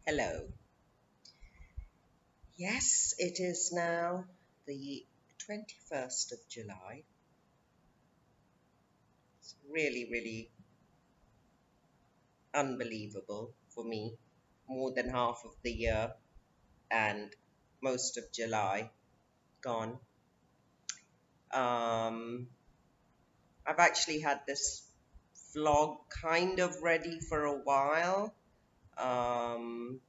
Hello. Yes, it is now the 21st of July. It's really, really unbelievable for me. More than half of the year and most of July gone. Um, I've actually had this vlog kind of ready for a while. Um,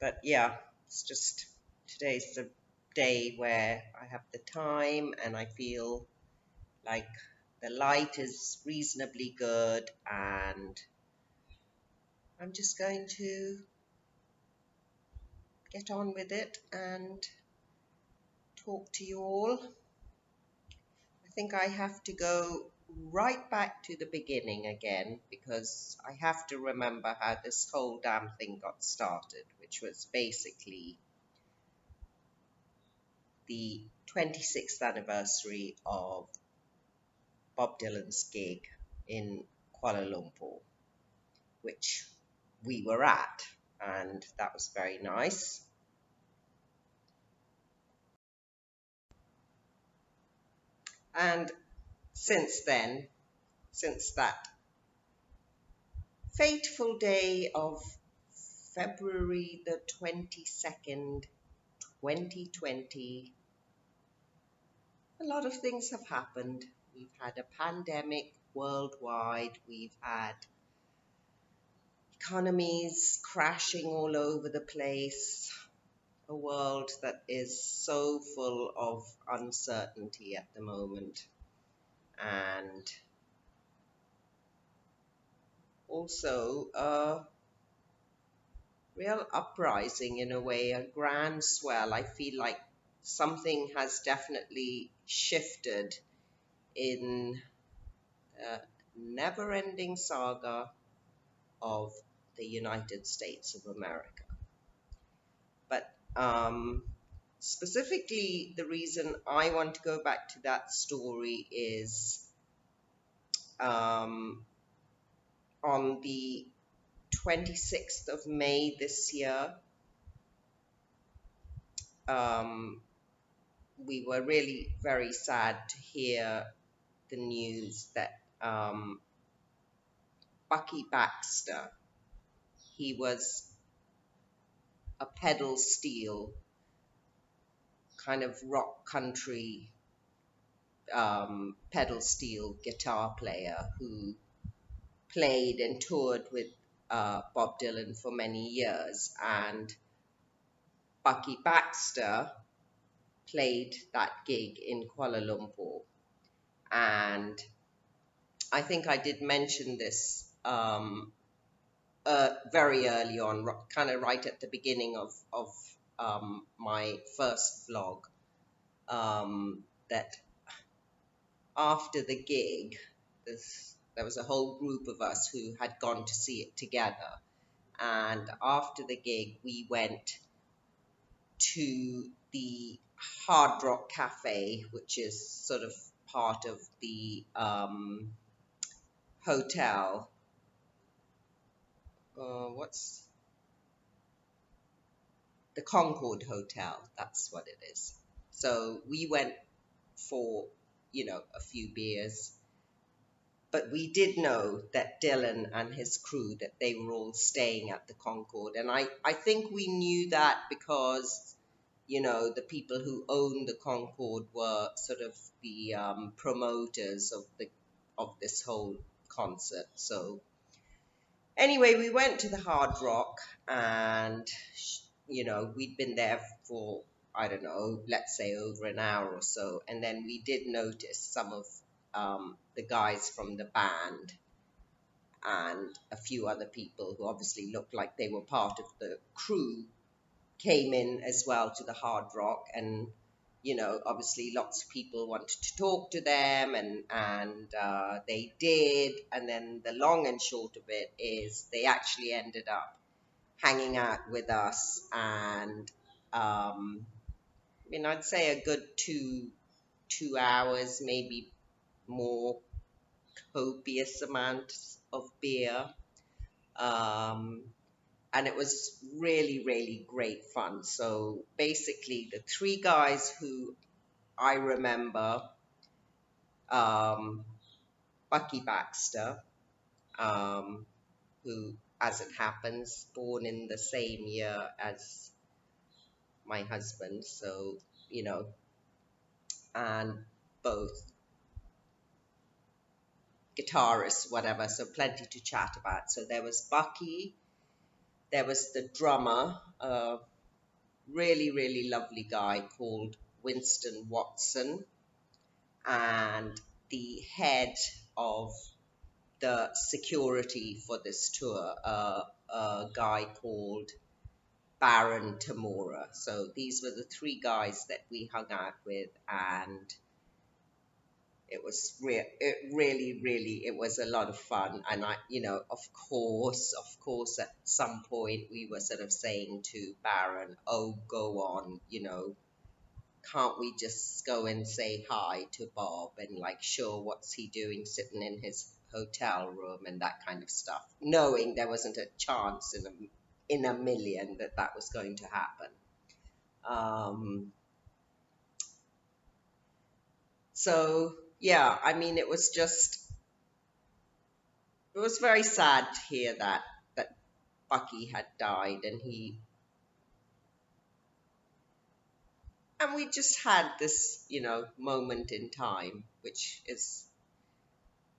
but yeah, it's just today's the day where I have the time and I feel like the light is reasonably good, and I'm just going to get on with it and talk to you all. I think I have to go right back to the beginning again because I have to remember how this whole damn thing got started, which was basically the 26th anniversary of Bob Dylan's gig in Kuala Lumpur, which we were at, and that was very nice. And since then, since that fateful day of February the 22nd, 2020, a lot of things have happened. We've had a pandemic worldwide, we've had economies crashing all over the place, a world that is so full of uncertainty at the moment, and also real uprising in a way, a grand swell. I feel like something has definitely shifted in the never ending saga of the United States of America. But specifically, the reason I want to go back to that story is um, on the 26th of May this year. Um, we were really very sad to hear the news that Bucky Baxter, he was a pedal steel kind of rock country pedal steel guitar player who played and toured with Bob Dylan for many years, and Bucky Baxter played that gig in Kuala Lumpur. And I think I did mention this very early on, kind of right at the beginning of my first vlog, that after the gig, there was a whole group of us who had gone to see it together. And after the gig, we went to the Hard Rock Cafe, which is sort of part of the hotel. What's the Concord Hotel? That's what it is. So we went for, a few beers, but we did know that Dylan and his crew, that they were all staying at the Concord. And I think we knew that because, the people who owned the Concord were sort of the promoters of this whole concert. So anyway, we went to the Hard Rock, and we'd been there for, I don't know, let's say over an hour or so, and then we did notice some of the guys from the band and a few other people who obviously looked like they were part of the crew came in as well to the Hard Rock. And obviously lots of people wanted to talk to them, and they did. And then the long and short of it is they actually ended up hanging out with us, and I'd say a good two hours, maybe more, copious amounts of beer. Um, and it was really, really great fun. So basically, the three guys who I remember, um, Bucky Baxter, um, who, as it happens, born in the same year as my husband. So, you know, and both guitarists, whatever. So plenty to chat about. So there was Bucky, there was the drummer, a really, really lovely guy called Winston Watson, and the head of the security for this tour, a guy called Baron Tamora. So these were the three guys that we hung out with, and it really, really, it was a lot of fun. And of course, at some point we were sort of saying to Baron, "Oh, go on, can't we just go and say hi to Bob and like, sure, what's he doing sitting in his hotel room and that kind of stuff," knowing there wasn't a chance in a million that that was going to happen. Um, so yeah, I mean, it was very sad to hear that Bucky had died, and we just had this, moment in time, which is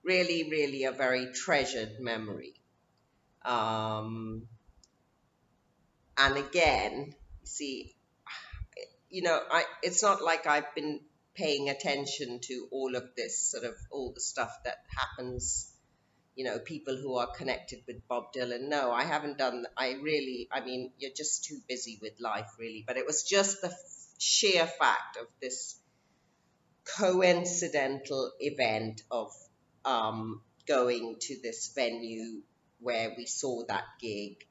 really, really a very treasured memory. Um, and again, see, it's not like I've been paying attention to all of this, sort of all the stuff that happens, people who are connected with Bob Dylan. No, I haven't done, I mean, you're just too busy with life, really. But it was just the sheer fact of this coincidental event of going to this venue where we saw that gig,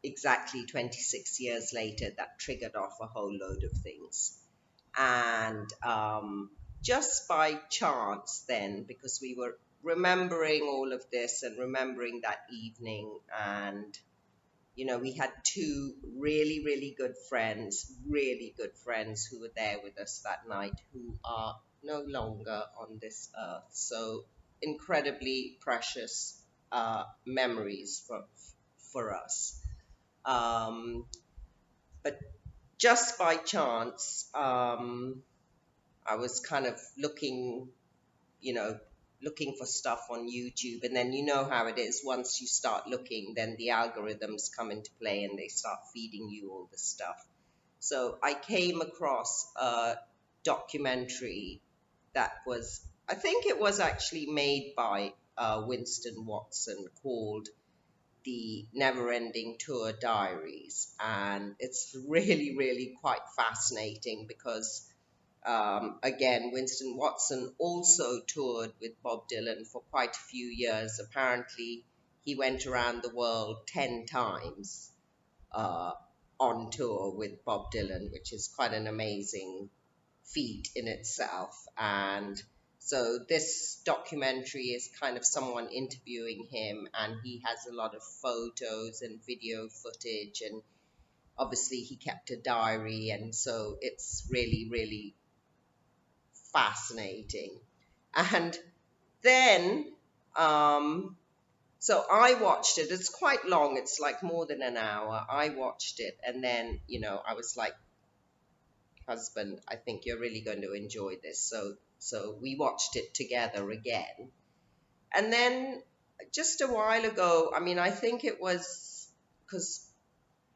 exactly 26 years later, that triggered off a whole load of things. And just by chance, then, because we were remembering all of this and remembering that evening, and we had two really, really good friends who were there with us that night, who are no longer on this earth. So incredibly precious memories for us. Um, but just by chance, I was kind of you know, looking for stuff on YouTube, and then you know how it is. Once you start looking, then the algorithms come into play and they start feeding you all this stuff. So I came across a documentary that was, I think it was actually made by Winston Watson, called The Never-Ending Tour Diaries. And it's really, really quite fascinating because, again, Winston Watson also toured with Bob Dylan for quite a few years. Apparently, he went around the world 10 times uh, on tour with Bob Dylan, which is quite an amazing feat in itself. And so this documentary is kind of someone interviewing him, and he has a lot of photos and video footage, and obviously he kept a diary, and so it's really, really fascinating. And then, so I watched it. It's quite long. It's like more than an hour. I watched it, and then, I was like, husband, I think you're really going to enjoy this. So we watched it together again. And then just a while ago, I mean, I think it was because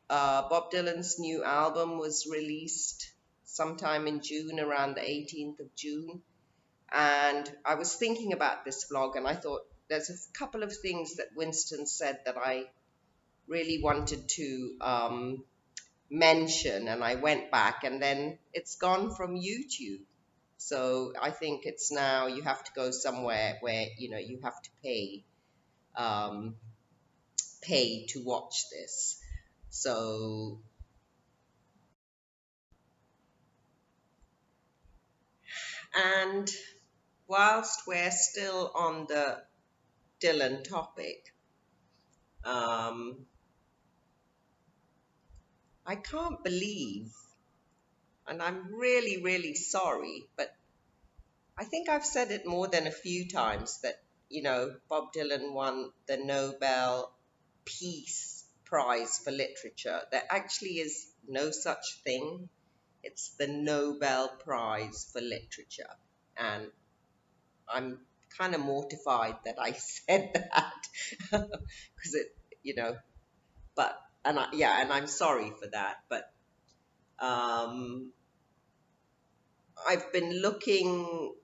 Bob Dylan's new album was released sometime in June, around the 18th of June. And I was thinking about this vlog, and I thought there's a couple of things that Winston said that I really wanted to mention, and I went back, and then it's gone from YouTube. So I think it's now you have to go somewhere where you have to um, pay to watch this. So, and whilst we're still on the Dylan topic, um, I can't believe, and I'm really, really sorry, but I think I've said it more than a few times that, Bob Dylan won the Nobel Peace Prize for Literature. There actually is no such thing. It's the Nobel Prize for Literature. And I'm kind of mortified that I said that because it, you know, but, and I'm sorry for that. But um, I've been looking,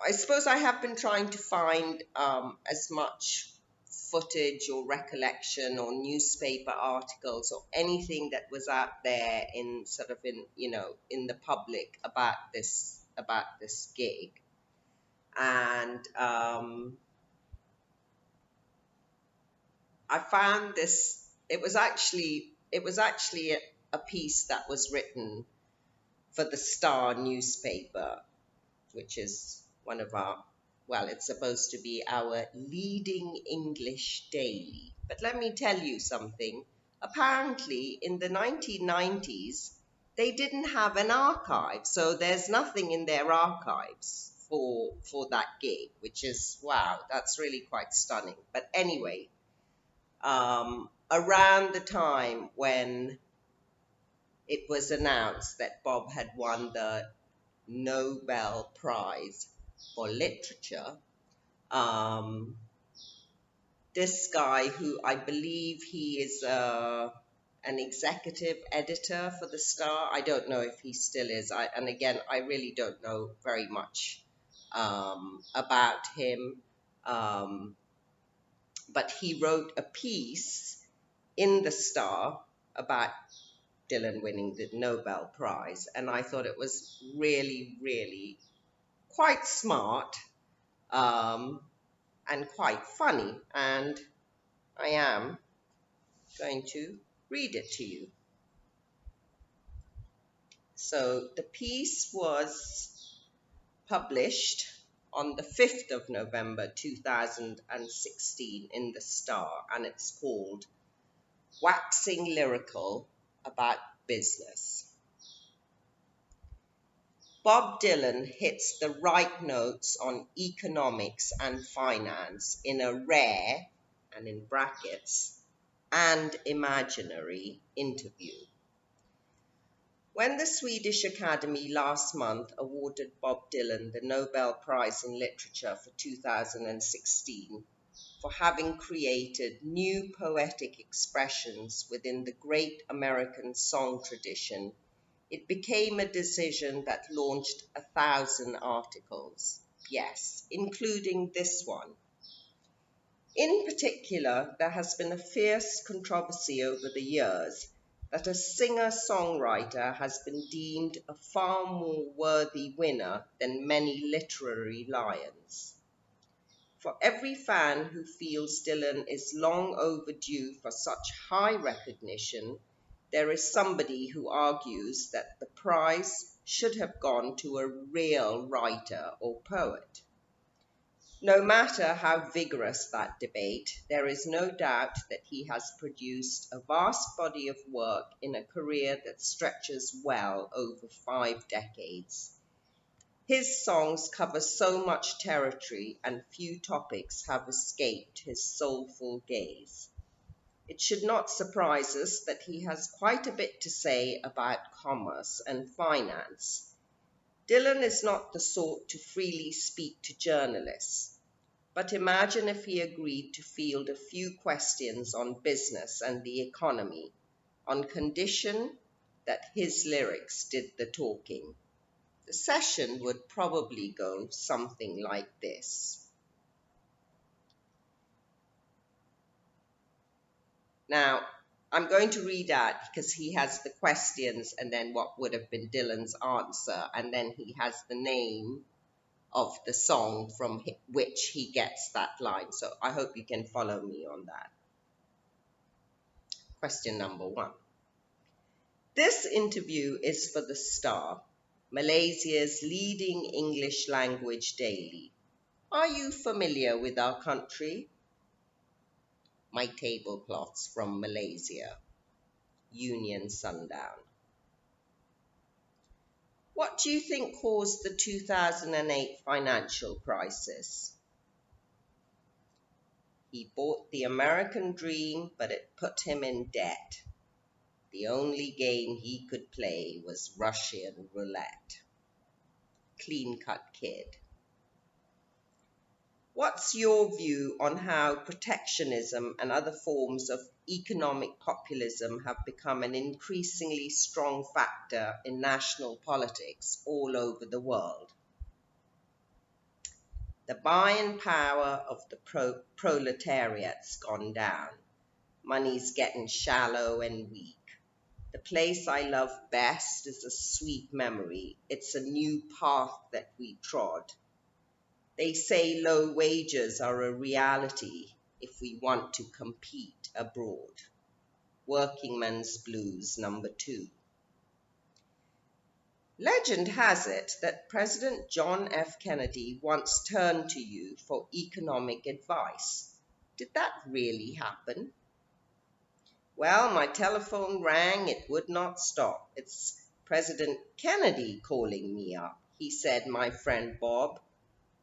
I suppose I have been trying to find as much footage or recollection or newspaper articles or anything that was out there in sort of in the public about this gig. And I found this. It was actually a piece that was written for the Star newspaper, which is one of our, well, it's supposed to be our leading English daily. But let me tell you something. Apparently, in the 1990s, they didn't have an archive, so there's nothing in their archives for that gig, which is, wow, that's really quite stunning. But anyway, around the time when it was announced that Bob had won the Nobel Prize for Literature, um, this guy, who I believe he is an executive editor for the Star. I don't know if he still is. And again, I really don't know very much about him. Um, but he wrote a piece in the Star about Dylan winning the Nobel Prize, and I thought it was really, really quite smart, um, and quite funny, and I am going to read it to you. So the piece was published on the 5th of November 2016 in the Star, and it's called Waxing Lyrical About Business. Bob Dylan hits the right notes on economics and finance in a rare, and in brackets, and imaginary interview. When the Swedish Academy last month awarded Bob Dylan the Nobel Prize in Literature for 2016 for having created new poetic expressions within the great American song tradition, it became a decision that launched 1,000 articles. Yes, including this one. In particular, there has been a fierce controversy over the years that a singer-songwriter has been deemed a far more worthy winner than many literary lions. For every fan who feels Dylan is long overdue for such high recognition, there is somebody who argues that the prize should have gone to a real writer or poet. No matter how vigorous that debate, there is no doubt that he has produced a vast body of work in a career that stretches well over 5 decades. His songs cover so much territory, and few topics have escaped his soulful gaze. It should not surprise us that he has quite a bit to say about commerce and finance. Dylan is not the sort to freely speak to journalists. But imagine if he agreed to field a few questions on business and the economy, on condition that his lyrics did the talking. The session would probably go something like this. Now, I'm going to read out because he has the questions and then what would have been Dylan's answer, and then he has the name of the song from which he gets that line. So I hope you can follow me on that. Question number 1. This interview is for the Star, Malaysia's leading English language daily. Are you familiar with our country? My tablecloths from Malaysia. Union Sundown. What do you think caused the 2008 financial crisis? He bought the American dream, but it put him in debt. The only game he could play was Russian roulette. Clean-cut kid. What's your view on how protectionism and other forms of economic populism have become an increasingly strong factor in national politics all over the world? The buying power of the proletariat's gone down. Money's getting shallow and weak. The place I love best is a sweet memory. It's a new path that we trod. They say low wages are a reality if we want to compete abroad. Workingman's Blues #2. Legend has it that President John F. Kennedy once turned to you for economic advice. Did that really happen? Well, my telephone rang, it would not stop. It's President Kennedy calling me up. He said, my friend Bob,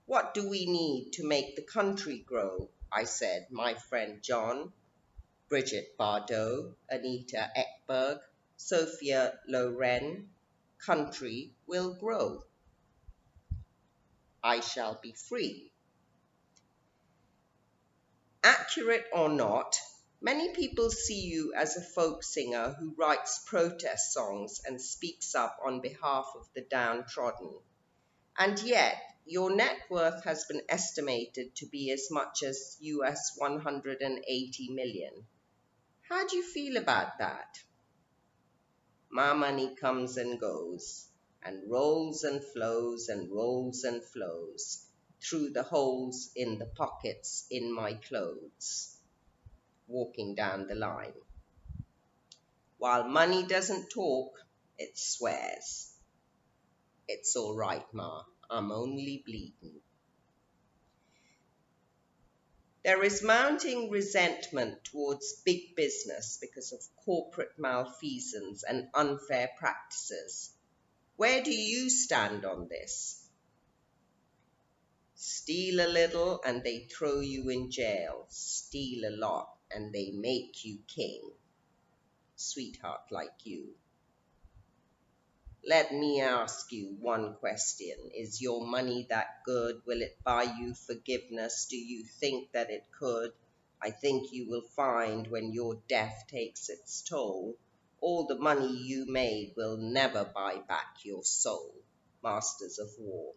what do we need to make the country grow? I said, my friend John, Bridget Bardot, Anita Ekberg, Sophia Loren, country will grow. I shall be free. Accurate or not, many people see you as a folk singer who writes protest songs and speaks up on behalf of the downtrodden. And yet, your net worth has been estimated to be as much as US 180 million. How do you feel about that? My money comes and goes, and rolls and flows and rolls and flows through the holes in the pockets in my clothes, walking down the line. While money doesn't talk, it swears. It's all right, Ma, I'm only bleeding. There is mounting resentment towards big business because of corporate malfeasance and unfair practices. Where do you stand on this? Steal a little and they throw you in jail. Steal a lot and they make you king. Sweetheart like you. Let me ask you one question. Is your money that good? Will it buy you forgiveness? Do you think that it could? I think you will find when your death takes its toll, all the money you made will never buy back your soul. Masters of War.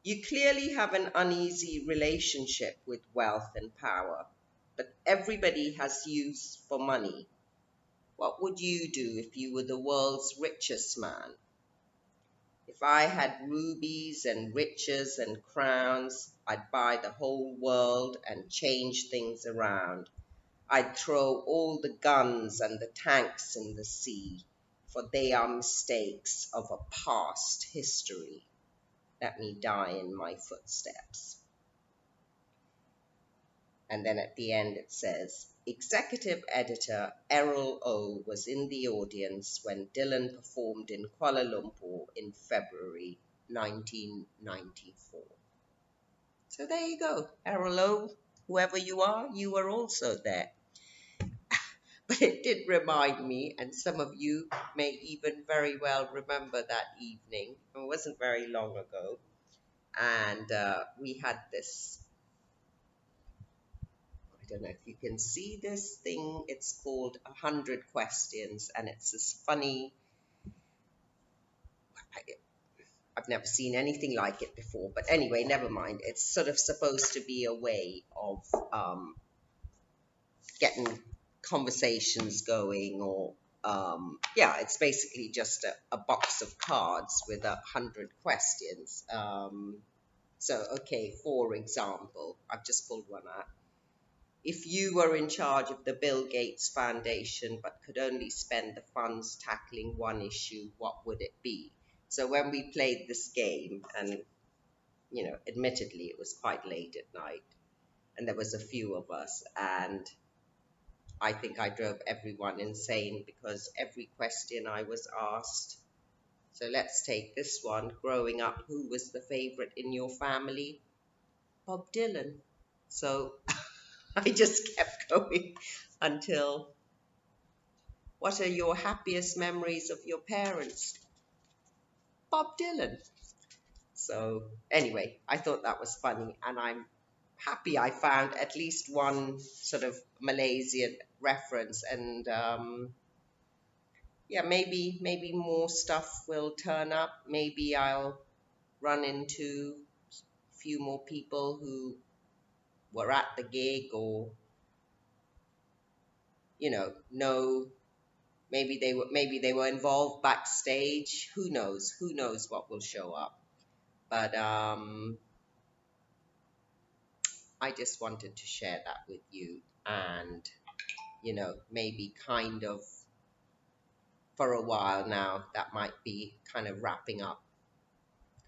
You clearly have an uneasy relationship with wealth and power, but everybody has use for money. What would you do if you were the world's richest man? If I had rubies and riches and crowns, I'd buy the whole world and change things around. I'd throw all the guns and the tanks in the sea, for they are mistakes of a past history. Let me die in my footsteps. And then at the end it says, Executive Editor Errol O was in the audience when Dylan performed in Kuala Lumpur in February 1994. So there you go. Errol O, whoever you are also there. But it did remind me, and some of you may even very well remember that evening. It wasn't very long ago. And we had this, I don't know if you can see this thing, it's called 100 Questions, and it's this funny, I've never seen anything like it before, but anyway, never mind. It's sort of supposed to be a way of getting conversations going, or it's basically just a box of cards with 100 questions. Okay, for example, I've just pulled one out. If you were in charge of the Bill Gates Foundation but could only spend the funds tackling one issue, what would it be? So when we played this game, and admittedly it was quite late at night, and there was a few of us, and I think I drove everyone insane because every question I was asked. So let's take this one. Growing up, who was the favorite in your family? Bob Dylan. So I just kept going until, what are your happiest memories of your parents? Bob Dylan. So anyway, I thought that was funny, and I'm happy I found at least one sort of Malaysian reference, and yeah, maybe more stuff will turn up. Maybe I'll run into a few more people who were at the gig, or know maybe they were involved backstage. Who knows? Who knows what will show up? But I just wanted to share that with you, and maybe kind of for a while now, that might be kind of wrapping up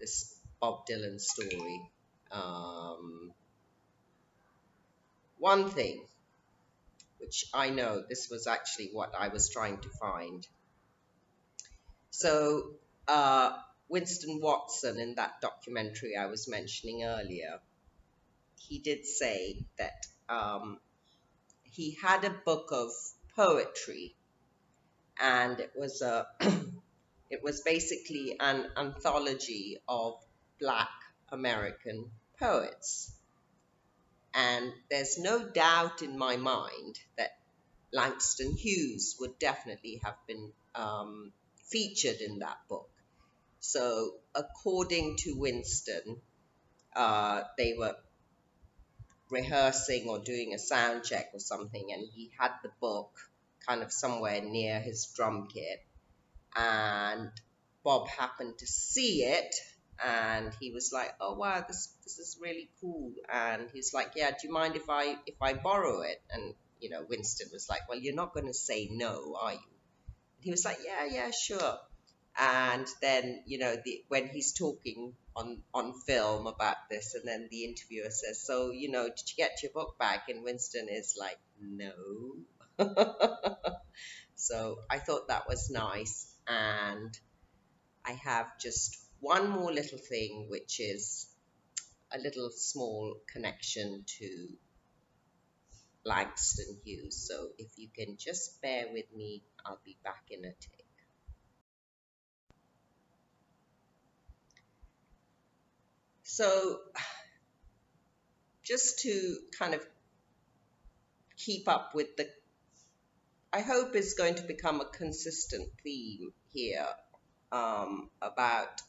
this Bob Dylan story. One thing, which I know this was actually what I was trying to find. So, Winston Watson, in that documentary I was mentioning earlier, he did say that he had a book of poetry, and it was it was basically an anthology of Black American poets. And there's no doubt in my mind that Langston Hughes would definitely have been featured in that book. So, according to Winston, they were rehearsing or doing a sound check or something, and he had the book kind of somewhere near his drum kit, and Bob happened to see it, and he was like, "Oh wow, this is really cool." And he's like, "Yeah, do you mind if I borrow it?" And Winston was like, "Well, you're not going to say no, are you?" And he was like, "Yeah, sure." And then when he's talking on film about this, and then the interviewer says, "So did you get your book back?" And Winston is like, "No." So I thought that was nice, and I have just one more little thing, which is a little small connection to Langston Hughes. So if you can just bear with me, I'll be back in a tick. So just to kind of keep up with I hope is going to become a consistent theme here, about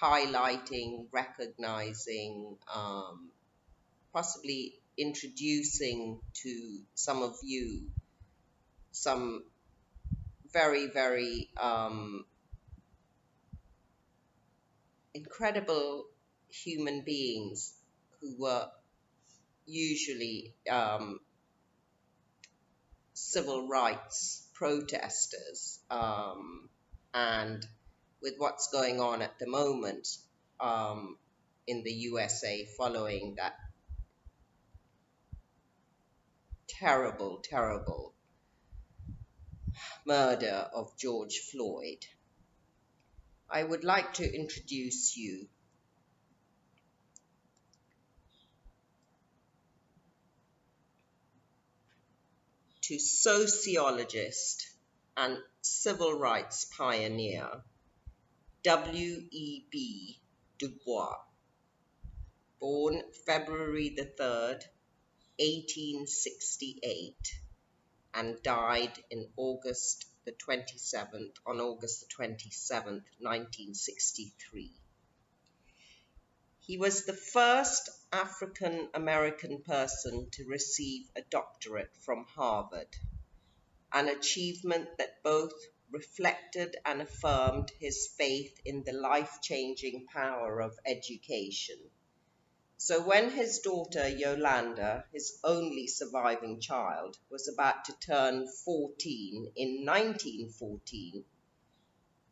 highlighting, recognizing, possibly introducing to some of you some very, very incredible human beings who were usually civil rights protesters, and with what's going on at the moment in the USA following that terrible, terrible murder of George Floyd, I would like to introduce you to sociologist and civil rights pioneer W.E.B. Du Bois, born February the 3rd, 1868, and died on August the 27th, 1963. He was the first African American person to receive a doctorate from Harvard, an achievement that both reflected and affirmed his faith in the life-changing power of education. So when his daughter Yolanda, his only surviving child, was about to turn 14 in 1914,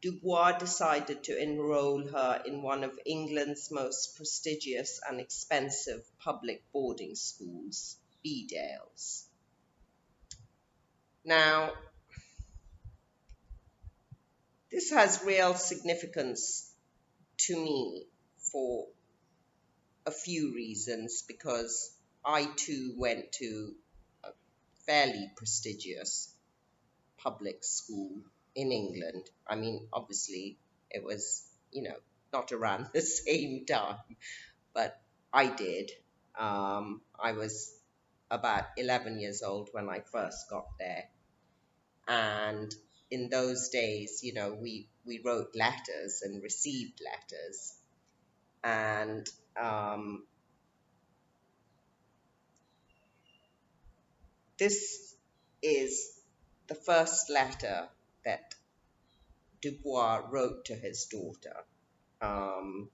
Du Bois decided to enroll her in one of England's most prestigious and expensive public boarding schools, Bedales. Now, this has real significance to me for a few reasons because I too went to a fairly prestigious public school in England. I mean, obviously, it was, not around the same time, but I did. I was about 11 years old when I first got there. And in those days, we wrote letters and received letters. And this is the first letter that Dubois wrote to his daughter. Um,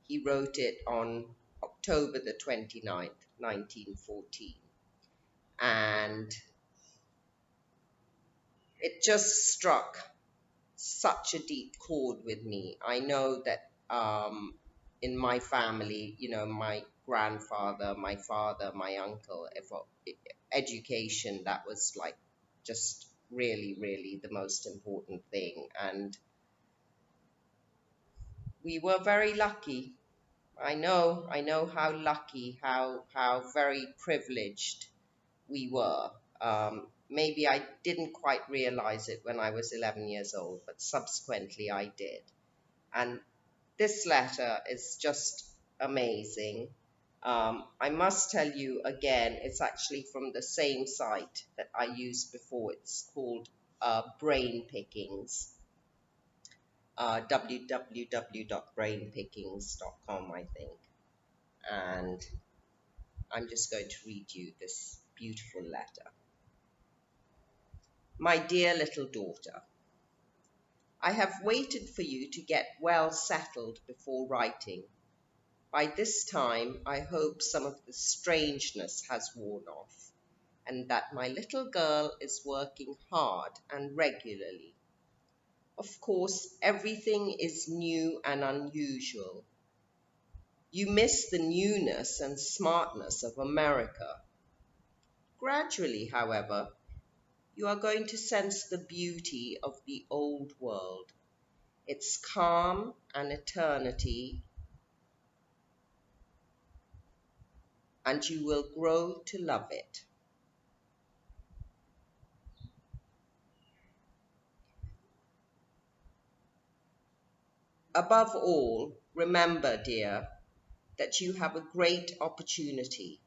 he wrote it on October the 29th, 1914. And it just struck such a deep chord with me. I know that in my family, my grandfather, my father, my uncle, if education, that was like just really, really the most important thing. And we were very lucky. I know how lucky, how very privileged we were. Maybe I didn't quite realize it when I was 11 years old, but subsequently I did. And this letter is just amazing. I must tell you again, it's actually from the same site that I used before. It's called Brain Pickings, www.brainpickings.com, I think. And I'm just going to read you this beautiful letter. My dear little daughter, I have waited for you to get well settled before writing. By this time, I hope some of the strangeness has worn off, and that my little girl is working hard and regularly. Of course, everything is new and unusual. You miss the newness and smartness of America. Gradually, however, you are going to sense the beauty of the old world, its calm and eternity, and you will grow to love it. Above all, remember, dear, that you have a great opportunity.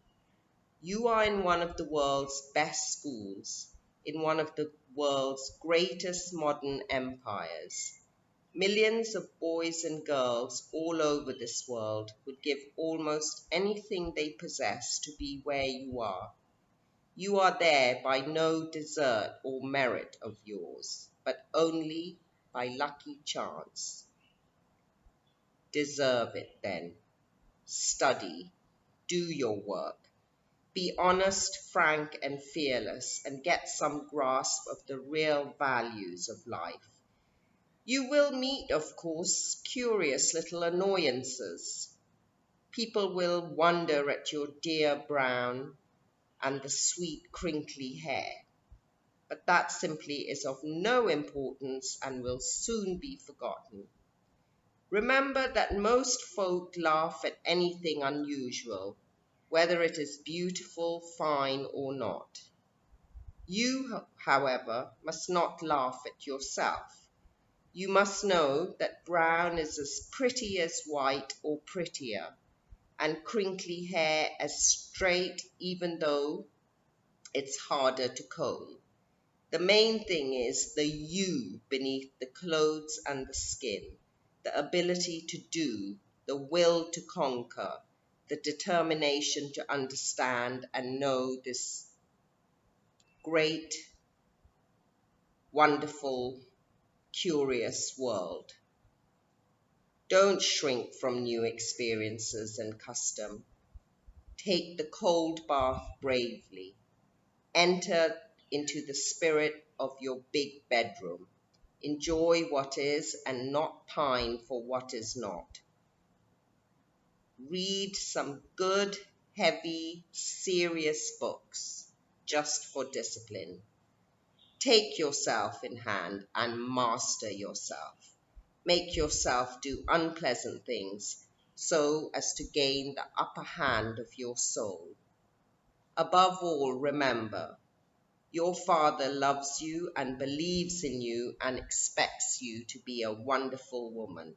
You are in one of the world's best schools, in one of the world's greatest modern empires. Millions of boys and girls all over this world would give almost anything they possess to be where you are. You are there by no desert or merit of yours, but only by lucky chance. Deserve it, then. Study, do your work. Be honest, frank, and fearless, and get some grasp of the real values of life. You will meet, of course, curious little annoyances. People will wonder at your dear brown and the sweet crinkly hair. But that simply is of no importance and will soon be forgotten. Remember that most folk laugh at anything unusual, whether it is beautiful, fine, or not. You, however, must not laugh at yourself. You must know that brown is as pretty as white or prettier, and crinkly hair as straight even though it's harder to comb. The main thing is the you beneath the clothes and the skin, the ability to do, the will to conquer, the determination to understand and know this great, wonderful, curious world. Don't shrink from new experiences and custom. Take the cold bath bravely. Enter into the spirit of your big bedroom. Enjoy what is and not pine for what is not. Read some good, heavy, serious books just for discipline. Take yourself in hand and master yourself. Make yourself do unpleasant things so as to gain the upper hand of your soul. Above all, remember, your Father loves you and believes in you and expects you to be a wonderful woman.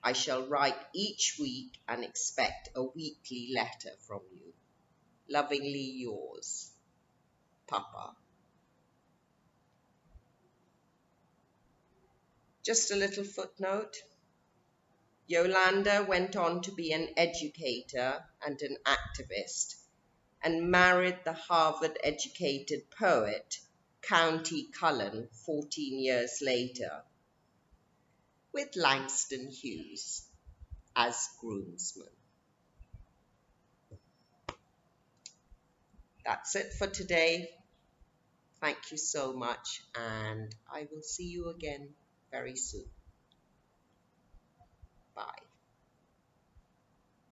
I shall write each week and expect a weekly letter from you. Lovingly yours, Papa. Just a little footnote. Yolanda went on to be an educator and an activist and married the Harvard-educated poet County Cullen 14 years later, with Langston Hughes as groomsman. That's it for today. Thank you so much, and I will see you again very soon.